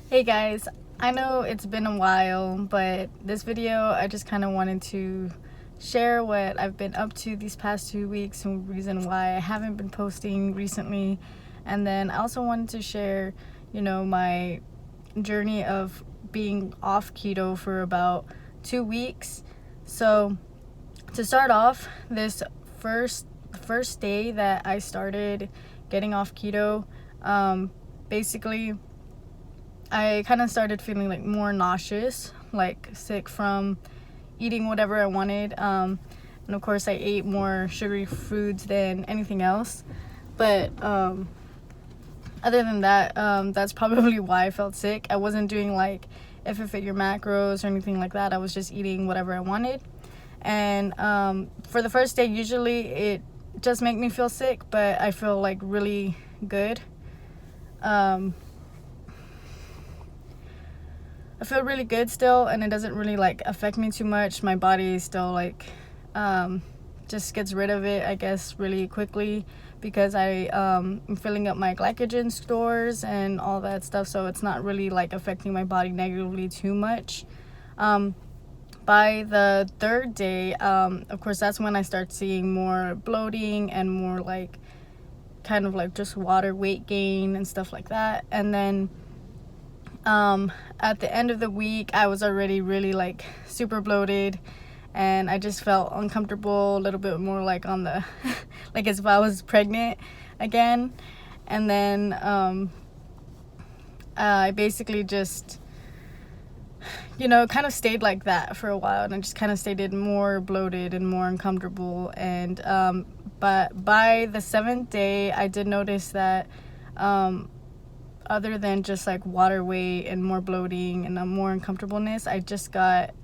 Hey guys, I know it's been a while, but this video I just kind of wanted to share what I've been up to these past 2 weeks and reason why I haven't been posting recently. And then I also wanted to share, my journey of being off keto for about 2 weeks. So to start off, this first day that I started getting off keto, basically I kind of started feeling like more nauseous, like sick from eating whatever I wanted. And of course, I ate more sugary foods than anything else. But other than that, that's probably why I felt sick. I wasn't doing like if it fit your macros or anything like that. I was just eating whatever I wanted. And for the first day, usually it just make me feel sick, but I feel like really good. I feel really good still, and it doesn't really like affect me too much. My body still like just gets rid of it, I guess, really quickly because I'm filling up my glycogen stores and all that stuff, so it's not really like affecting my body negatively too much. By the third day, of course, that's when I start seeing more bloating and more like kind of like just water weight gain and stuff like that. And then at the end of the week, I was already really like super bloated, and I just felt uncomfortable, a little bit more like on the like as if I was pregnant again. And then I basically just kind of stayed like that for a while, and I just kind of stayed more bloated and more uncomfortable. And but by the 7th day, I did notice that other than just like water weight and more bloating and more uncomfortableness, I just got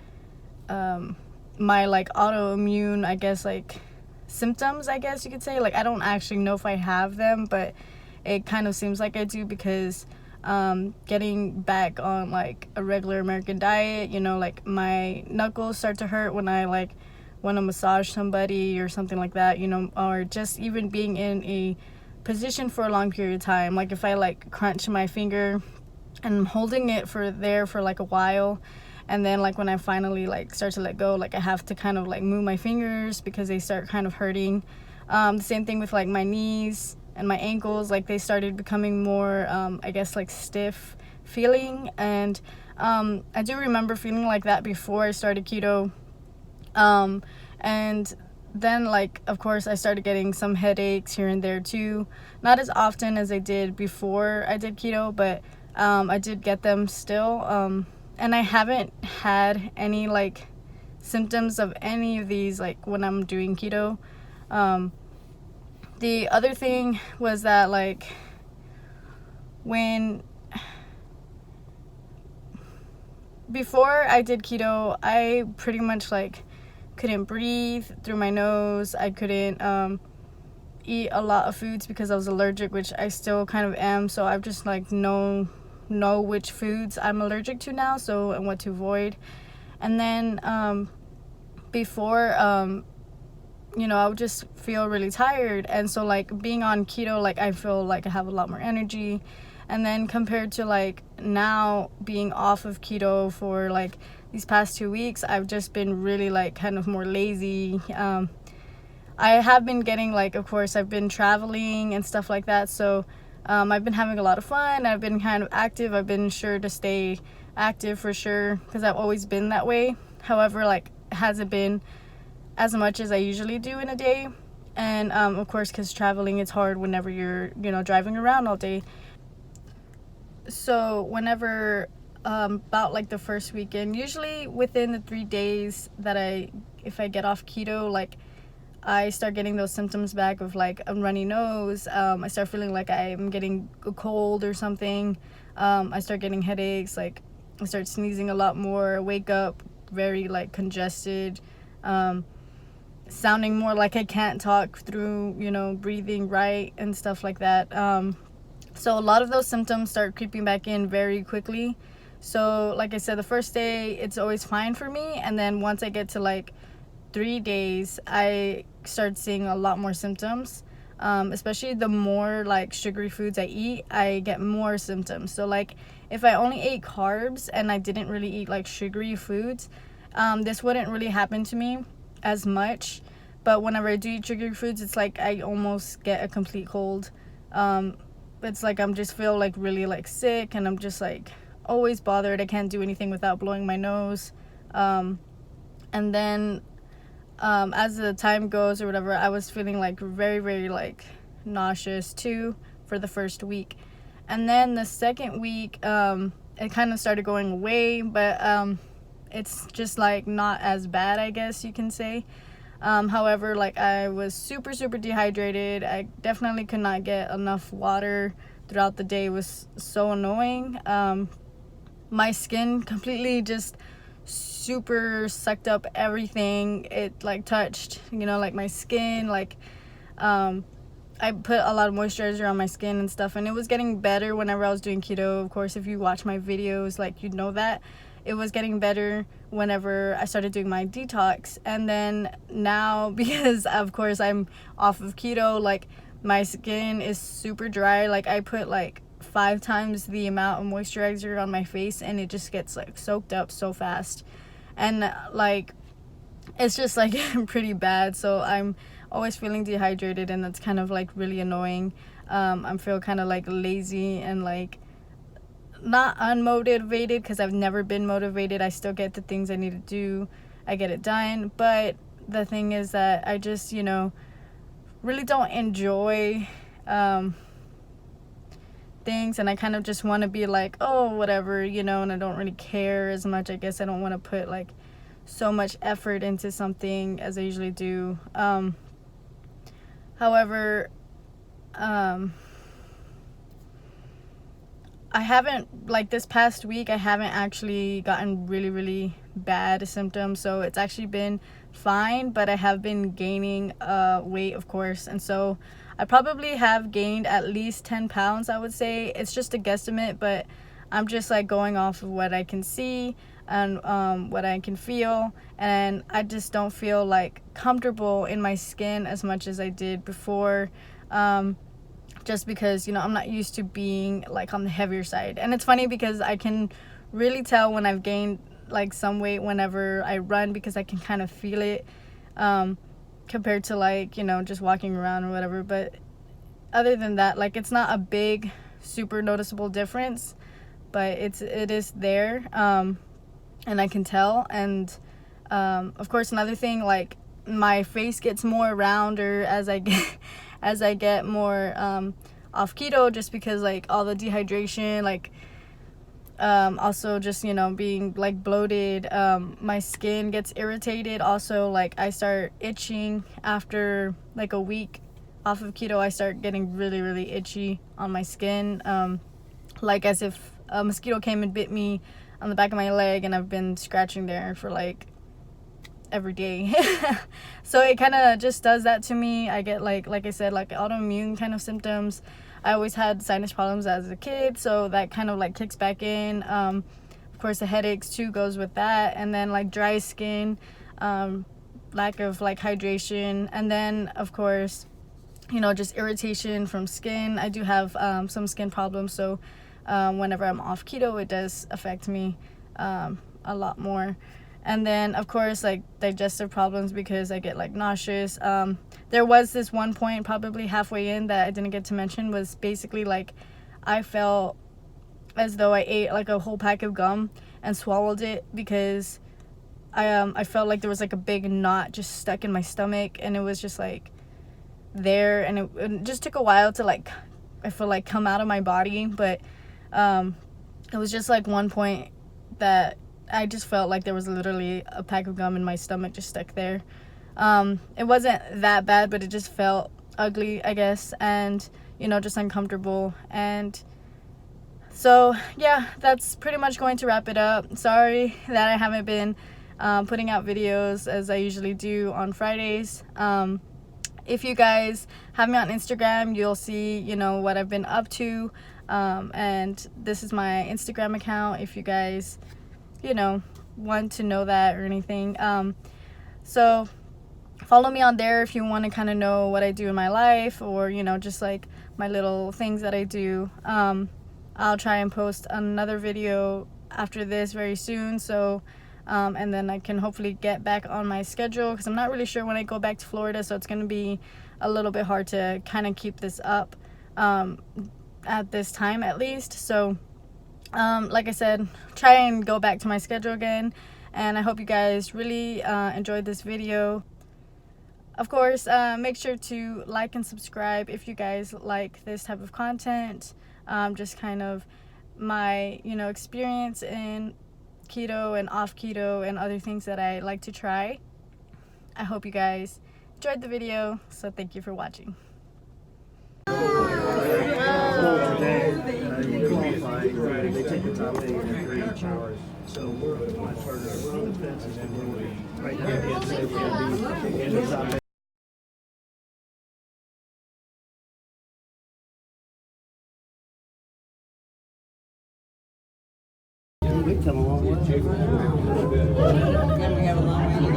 my like autoimmune, I guess, like symptoms, I guess you could say. Like, I don't actually know if I have them, but it kind of seems like I do because getting back on like a regular American diet, like my knuckles start to hurt when I like want to massage somebody or something like that, or just even being in a position for a long period of time. Like if I like crunch my finger and I'm holding it for like a while, and then like when I finally like start to let go, like I have to kind of like move my fingers because they start kind of hurting. The same thing with like my knees and my ankles, like they started becoming more I guess like stiff feeling. And I do remember feeling like that before I started keto. And then like of course I started getting some headaches here and there too, not as often as I did before I did keto, but I did get them still. And I haven't had any like symptoms of any of these like when I'm doing keto. The other thing was that like when before I did keto, I pretty much like couldn't breathe through my nose. I couldn't eat a lot of foods because I was allergic, which I still kind of am. So I've just like know which foods I'm allergic to now, so, and what to avoid. And then before I would just feel really tired, and so like being on keto, like I feel like I have a lot more energy. And then compared to like now being off of keto for like these past 2 weeks, I've just been really like kind of more lazy. I have been getting like, of course, I've been traveling and stuff like that, so I've been having a lot of fun. I've been kind of active. I've been sure to stay active for sure because I've always been that way. However, like it hasn't been as much as I usually do in a day. And of course, because traveling, it's hard whenever you're driving around all day. So whenever about like the first weekend, usually within the 3 days that if I get off keto, like I start getting those symptoms back of like a runny nose. I start feeling like I'm getting a cold or something. I start getting headaches. Like I start sneezing a lot more. Wake up very like congested, sounding more like I can't talk through, breathing right and stuff like that. So a lot of those symptoms start creeping back in very quickly. So like I said, the first day it's always fine for me, and then once I get to like 3 days, I start seeing a lot more symptoms. especially the more like sugary foods I eat, I get more symptoms. So like if I only ate carbs and I didn't really eat like sugary foods, this wouldn't really happen to me as much. But whenever I do eat sugary foods, it's like I almost get a complete cold. It's like I'm just feel like really like sick, and I'm just like always bothered. I can't do anything without blowing my nose. And then as the time goes or whatever, I was feeling like very, very like nauseous too for the first week. And then the second week, it kind of started going away, but it's just like not as bad, I guess you can say. However, like I was super, super dehydrated. I definitely could not get enough water throughout the day. It was so annoying. My skin completely just super sucked up everything it like touched, like my skin, like I put a lot of moisturizer on my skin and stuff, and it was getting better whenever I was doing keto. Of course, if you watch my videos, like, you'd know that it was getting better whenever I started doing my detox. And then now, because of course I'm off of keto, like my skin is super dry. Like I put like 5 times the amount of moisturizer on my face, and it just gets like soaked up so fast, and like it's just like pretty bad. So I'm always feeling dehydrated, and that's kind of like really annoying. I feel kind of like lazy and like not unmotivated, because I've never been motivated. I still get the things I need to do, I get it done, but the thing is that I just really don't enjoy things, and I kind of just want to be like, oh, whatever, and I don't really care as much. I guess I don't want to put like so much effort into something as I usually do. However, I haven't, like this past week, I haven't actually gotten really, really bad symptoms. So it's actually been fine, but I have been gaining weight, of course. And so I probably have gained at least 10 pounds, I would say. It's just a guesstimate, but I'm just like going off of what I can see and what I can feel. And I just don't feel like comfortable in my skin as much as I did before. Just because, I'm not used to being like on the heavier side. And it's funny because I can really tell when I've gained like some weight whenever I run, because I can kind of feel it, compared to like, just walking around or whatever. But other than that, like it's not a big, super noticeable difference, but it is there, and I can tell. And of course, another thing, like my face gets more rounder as I get more off keto, just because like all the dehydration, like also just being like bloated, my skin gets irritated. Also, like I start itching after like a week off of keto. I start getting really, really itchy on my skin, like as if a mosquito came and bit me on the back of my leg, and I've been scratching there for like every day. So it kind of just does that to me. I get like I said, like autoimmune kind of symptoms. I always had sinus problems as a kid, so that kind of like kicks back in. Of course, the headaches too goes with that, and then like dry skin, lack of like hydration, and then of course just irritation from skin. I do have some skin problems, so whenever I'm off keto, it does affect me a lot more. And then, of course, like digestive problems, because I get like nauseous. There was this one point probably halfway in that I didn't get to mention, was basically like I felt as though I ate like a whole pack of gum and swallowed it, because I felt like there was like a big knot just stuck in my stomach, and it was just like there, and it just took a while to like, I feel like, come out of my body. But it was just like one point that I just felt like there was literally a pack of gum in my stomach just stuck there. It wasn't that bad, but it just felt ugly, I guess, and just uncomfortable. And so yeah, that's pretty much going to wrap it up. Sorry that I haven't been putting out videos as I usually do on Fridays. If you guys have me on Instagram, you'll see what I've been up to, and this is my Instagram account if you guys want to know that or anything. So follow me on there if you want to kind of know what I do in my life, or you know, just like my little things that I do. I'll try and post another video after this very soon, so and then I can hopefully get back on my schedule, because I'm not really sure when I go back to Florida, so it's going to be a little bit hard to kind of keep this up at this time at least. So like I said, try and go back to my schedule again, and I hope you guys really enjoyed this video. Of course, make sure to like and subscribe if you guys like this type of content. Just kind of my, you know, experience in keto and off keto and other things that I like to try. I hope you guys enjoyed the video, so thank you for watching. They take the top 8 every 3 hours. So we're much harder to run the fences and we're right now can't say we're going to be in the top 8. We've come a long way. Then we have a long way to go.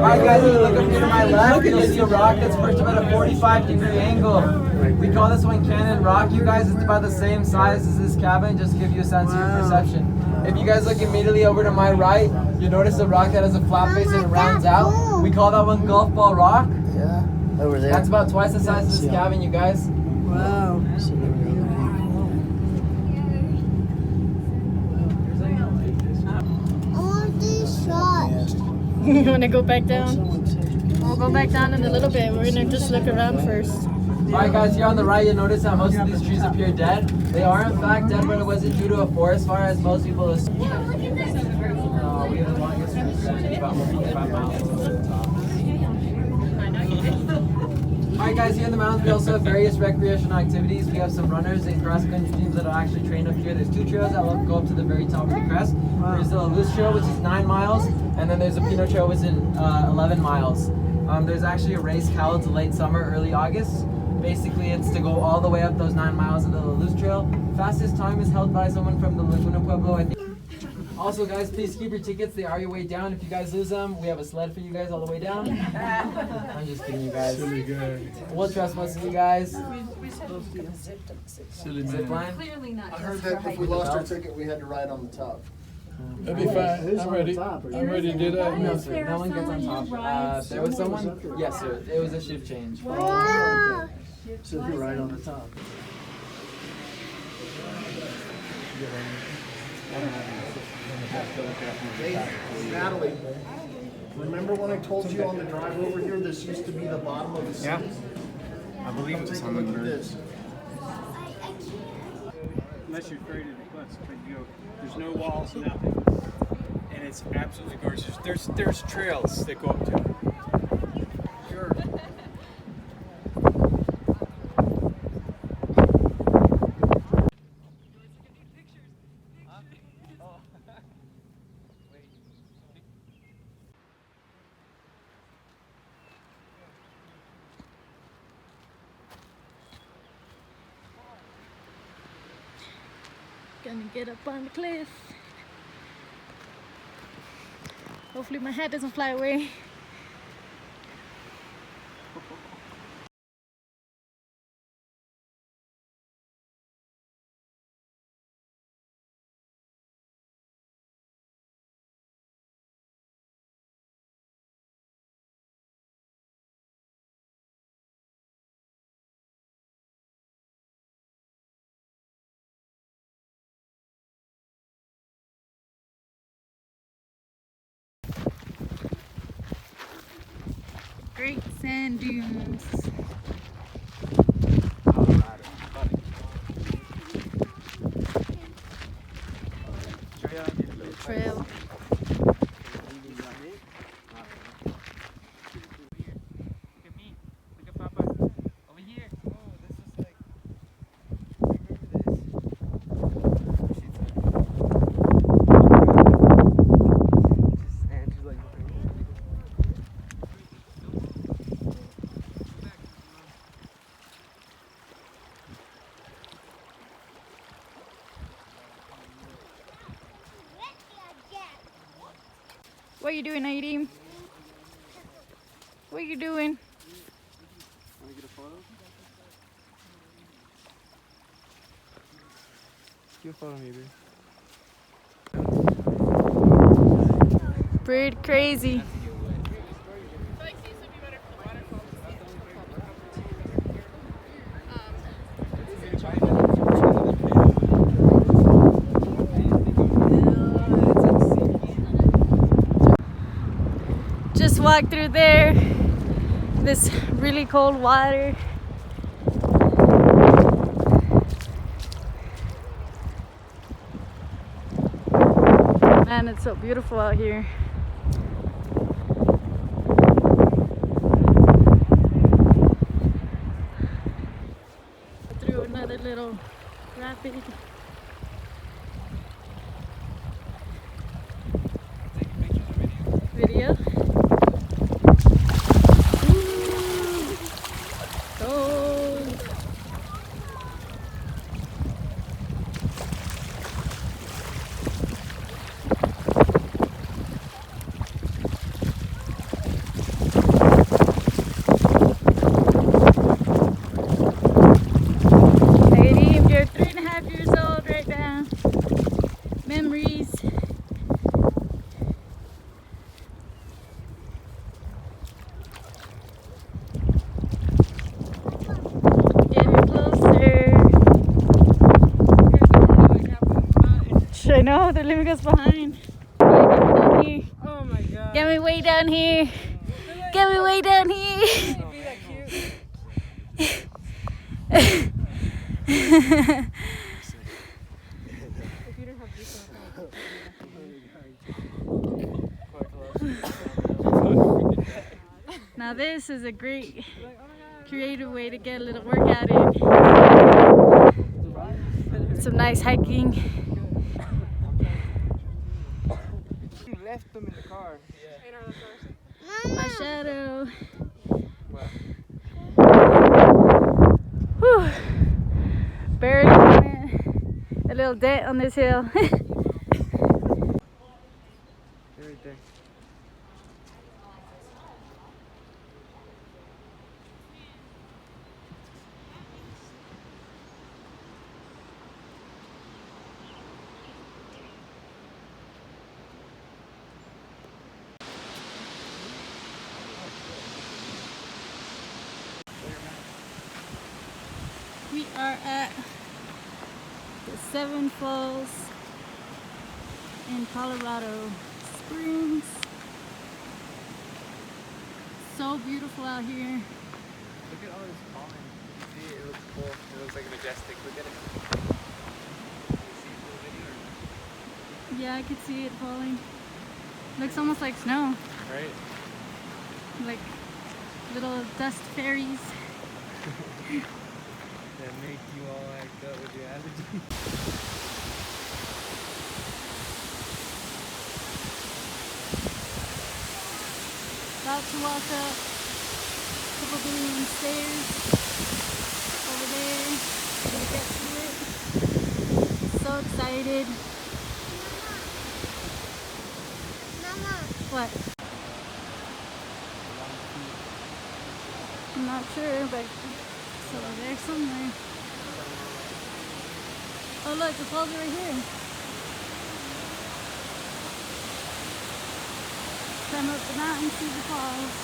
Alright guys, if you look up here to my left, you'll see a rock that's perched about a 45-degree angle. We call this one Cannon Rock. You guys, it's about the same size as this cabin, just to give you a sense of your perception. If you guys look immediately over to my right, you'll notice a rock that has a flat face and it rounds out. We call that one Golf Ball Rock. Yeah, over there. That's about twice the size of this cabin, you guys. Wow. You want to go back down? We'll go back down in a little bit. We're going to just look around first. Alright guys, here on the right, you'll notice that most of these trees appear dead. They are in fact dead, but it wasn't due to a forest fire as most people assume. We have the longest trees, about 1.5 miles. Alright guys, here in the mountains we also have various recreational activities. We have some runners and cross-country teams that are actually trained up here. There's 2 trails that will go up to the very top of the crest. There's the Loose Trail, which is 9 miles, and then there's a Pinot Trail, which is 11 miles. There's actually a race held late summer, early August. Basically, it's to go all the way up those 9 miles of the Loose Trail. Fastest time is held by someone from the Laguna Pueblo, I think. Also, guys, please keep your tickets. They are your way down. If you guys lose them, we have a sled for you guys all the way down. I'm just kidding, you guys. Silly guy. We'll trust most of you guys. Silly Zip man. line. Clearly not. I heard that if we lost our ticket, we had to ride on the top. That'd be fine. I'm ready. I'm ready to do that. No, sir. No one gets on top. There was someone. Yes, sir. It was a shift change. So if you ride on the top. Hey, Natalie, remember when I told you on the drive over here, this used to be the bottom of the sea? Yeah. I believe Come it's take a on the look at bird. this. Unless you're afraid of the cliffs, but you go, there's no walls, nothing. And it's absolutely gorgeous. There's trails that go up to it. Sure. Gonna get up on the cliff. Hopefully my hat doesn't fly away. Great sand dunes. Trail. Look at me. Look at Papa. Over here. Oh, this is like. What are you doing, Nadim? What are you doing? Want to get a photo? Get a photo, maybe. Bird crazy. Just walked through there. This really cold water. Man, it's so beautiful out here. Through another little rapid. Video. You're 3.5 years old right now. Memories. Getting closer. I know, they're leaving us behind. Get me down here. Oh my god. Get me way down here. Get me way down here. Now this is a great creative way to get a little workout in. Some nice hiking. You left them in the car. My shadow. Whew. Barely a little dent on this hill. They're right there. We are at the Seven Falls in Colorado Springs. So beautiful out here. Look at all this pollen. See, it looks cool. It looks like majestic. Look at it. Yeah, I could see it falling. Looks almost like snow. Right? Like little dust fairies. That make you all act up with your allergies. About to walk up a couple billion stairs over there. Gonna get to it. So excited. Mama. What? I'm not sure, but it's over there somewhere. Oh look, the falls are right here. Climb up the mountain, see the falls.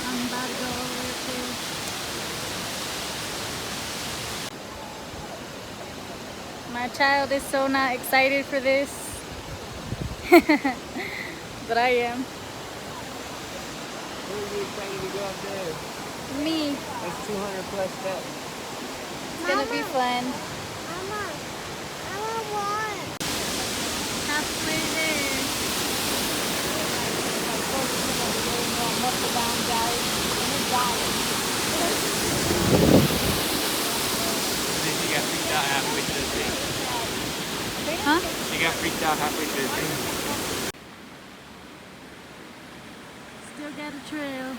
I'm about to go over there too. My child is so not excited for this. But I am. Who are you excited to go up there? Me. That's 200 plus steps. It's gonna be fun. Mama. I want one. Halfway there. Then she got freaked out halfway to the thing. Huh? She got freaked out halfway to the thing. Still got a trail.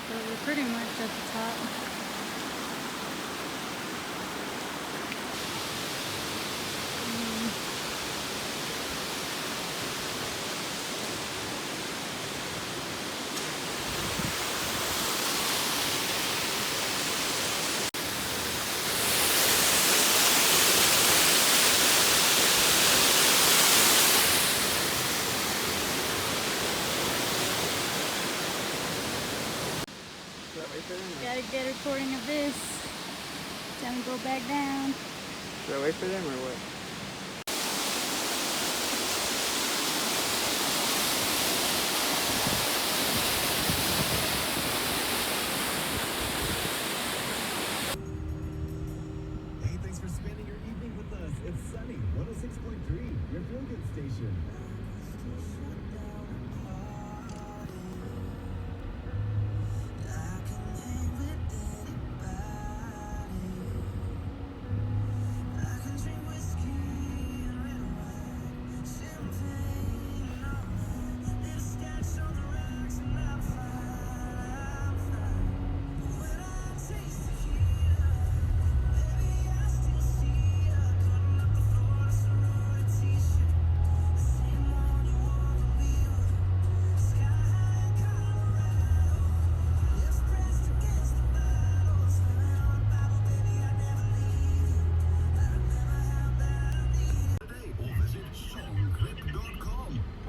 But we're pretty much at the top. wait for them? Gotta get a recording of this. Then we go back down. Should I wait for them or what? Hey, thanks for spending your evening with us. It's Sunny 106.3, your feel-good station.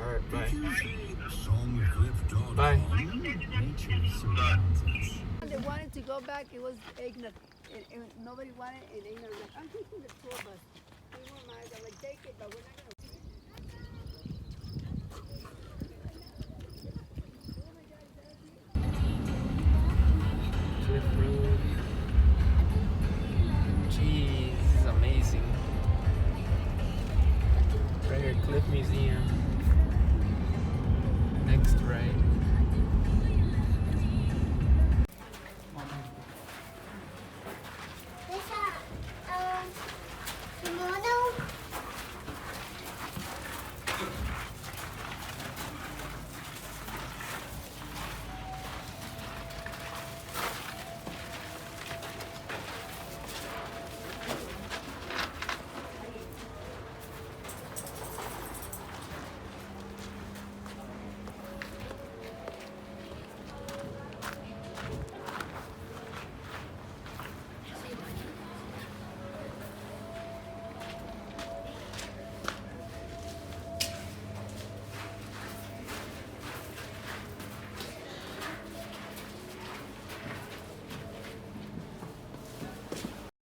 Alright, bye. Songclip.com. Bye. Nature surrounds us. They wanted to go back, it was ignorant. And nobody wanted it, ignorant. Like, I'm taking the tour bus. We were mad. I'm like, take it, but we're not going to. Cliff Road. Jeez, this is amazing. Right here, Cliff Museum. Next, right?